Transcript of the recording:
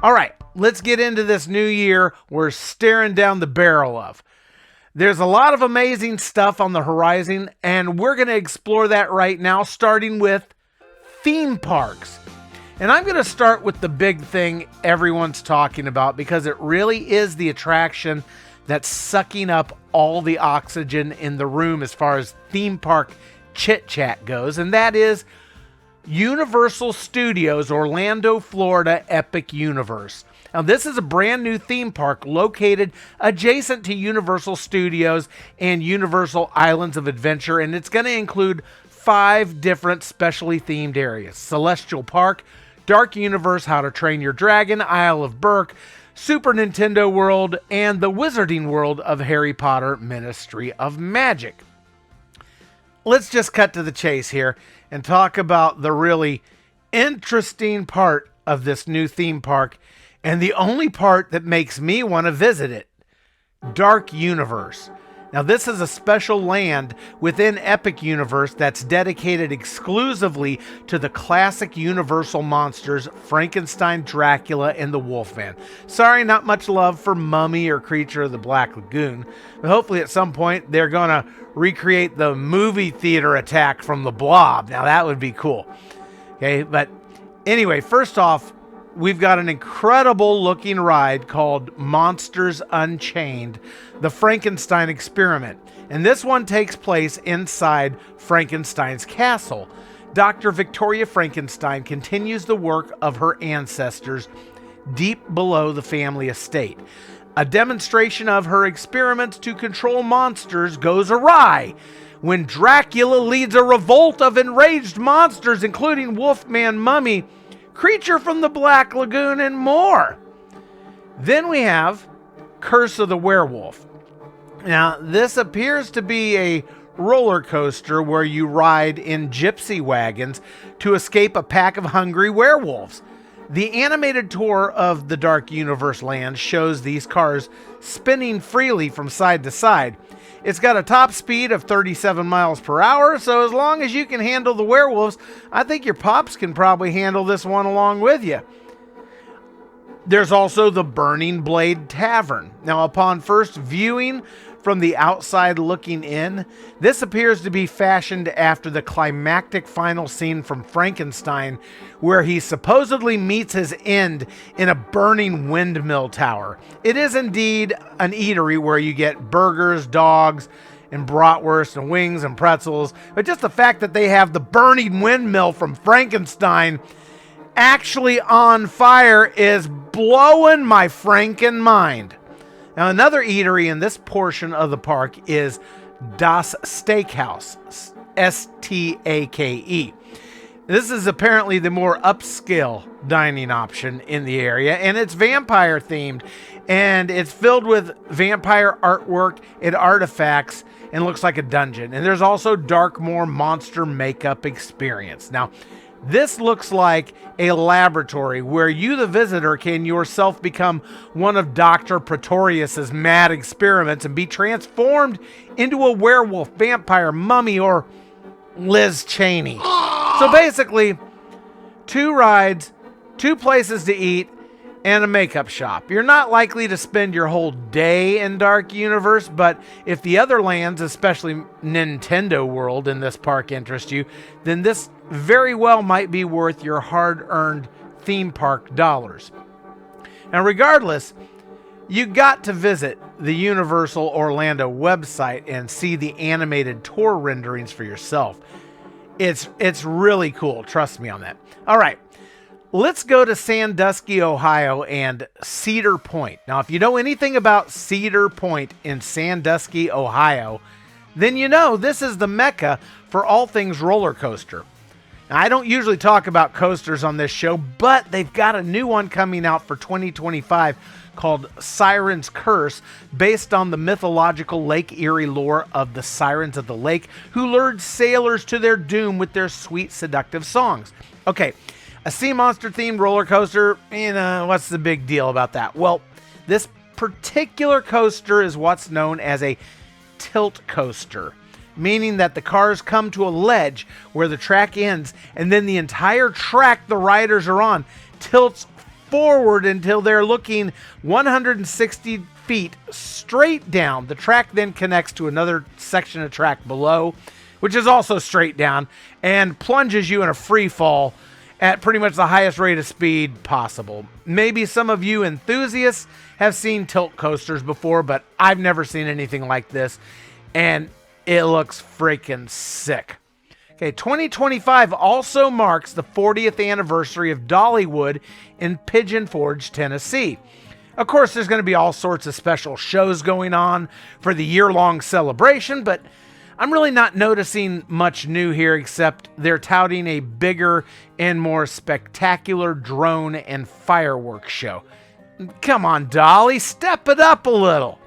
All right, let's get into this new year we're staring down the barrel of. There's a lot of amazing stuff on the horizon, and we're going to explore that right now, starting with theme parks. And I'm going to start with the big thing everyone's talking about because it really is the attraction that's sucking up all the oxygen in the room as far as theme park chit-chat goes, and that is Universal Studios Orlando, Florida Epic Universe. Now, this is a brand new theme park located adjacent to Universal Studios and Universal Islands of Adventure, and it's going to include 5 different specially themed areas: Celestial Park, Dark Universe, How to Train Your Dragon, Isle of Berk, Super Nintendo World, and the Wizarding World of Harry Potter Ministry of Magic. Let's just cut to the chase here and talk about the really interesting part of this new theme park, and the only part that makes me want to visit it: Dark Universe. Now, this is a special land within Epic Universe that's dedicated exclusively to the classic Universal monsters Frankenstein, Dracula, and the Wolfman. Sorry, not much love for Mummy or Creature of the Black Lagoon, but hopefully at some point they're going to recreate the movie theater attack from the Blob. Now, that would be cool. Okay, but anyway, first off, we've got an incredible looking ride called Monsters Unchained, the Frankenstein Experiment. And this one takes place inside Frankenstein's castle. Dr. Victoria Frankenstein continues the work of her ancestors deep below the family estate. A demonstration of her experiments to control monsters goes awry when Dracula leads a revolt of enraged monsters, including Wolfman, Mummy, Creature from the Black Lagoon, and more. Then we have Curse of the Werewolf. Now, this appears to be a roller coaster where you ride in gypsy wagons to escape a pack of hungry werewolves. The animated tour of the Dark Universe land shows these cars spinning freely from side to side. It's got a top speed of 37 miles per hour, so as long as you can handle the werewolves, I think your pops can probably handle this one along with you. There's also the Burning Blade Tavern. Now, upon first viewing from the outside looking in, this appears to be fashioned after the climactic final scene from Frankenstein, where he supposedly meets his end in a burning windmill tower. It is indeed an eatery where you get burgers, dogs, and bratwurst and wings and pretzels, but just the fact that they have the burning windmill from Frankenstein actually on fire is blowing my Franken mind. Now, another eatery in this portion of the park is Das Steakhouse, S-T-A-K-E. This is apparently the more upscale dining option in the area, and it's vampire themed, and it's filled with vampire artwork and artifacts and looks like a dungeon. And there's also Darkmoor monster makeup experience. Now, this looks like a laboratory where you, the visitor, can yourself become one of Dr. Pretorius's mad experiments and be transformed into a werewolf, vampire, mummy, or Liz Cheney. So basically, 2 rides, 2 places to eat, and a makeup shop. You're not likely to spend your whole day in Dark Universe, but if the other lands, especially Nintendo World in this park, interest you, then this very well might be worth your hard-earned theme park dollars. Now, regardless, you got to visit the Universal Orlando website and see the animated tour renderings for yourself. It's really cool, trust me on that. All right. Let's go to Sandusky, Ohio, and Cedar Point. Now, if you know anything about Cedar Point in Sandusky, Ohio, then you know this is the mecca for all things roller coaster. Now, I don't usually talk about coasters on this show, but they've got a new one coming out for 2025 called SIRENS CURSE, based on the mythological Lake Erie lore of the Sirens of the Lake, who lured sailors to their doom with their sweet, seductive songs. Okay. A sea monster themed roller coaster, what's the big deal about that? Well, this particular coaster is what's known as a tilt coaster, meaning that the cars come to a ledge where the track ends, and then the entire track the riders are on tilts forward until they're looking 160 feet straight down. The track then connects to another section of track below, which is also straight down, and plunges you in a free fall at pretty much the highest rate of speed possible. Maybe some of you enthusiasts have seen tilt coasters before, but I've never seen anything like this, and it looks freaking sick. Okay, 2025 also marks the 40th anniversary of Dollywood in Pigeon Forge, Tennessee. Of course, there's going to be all sorts of special shows going on for the year-long celebration, but I'm really not noticing much new here, except they're touting a bigger and more spectacular drone and fireworks show. Come on, Dolly, step it up a little.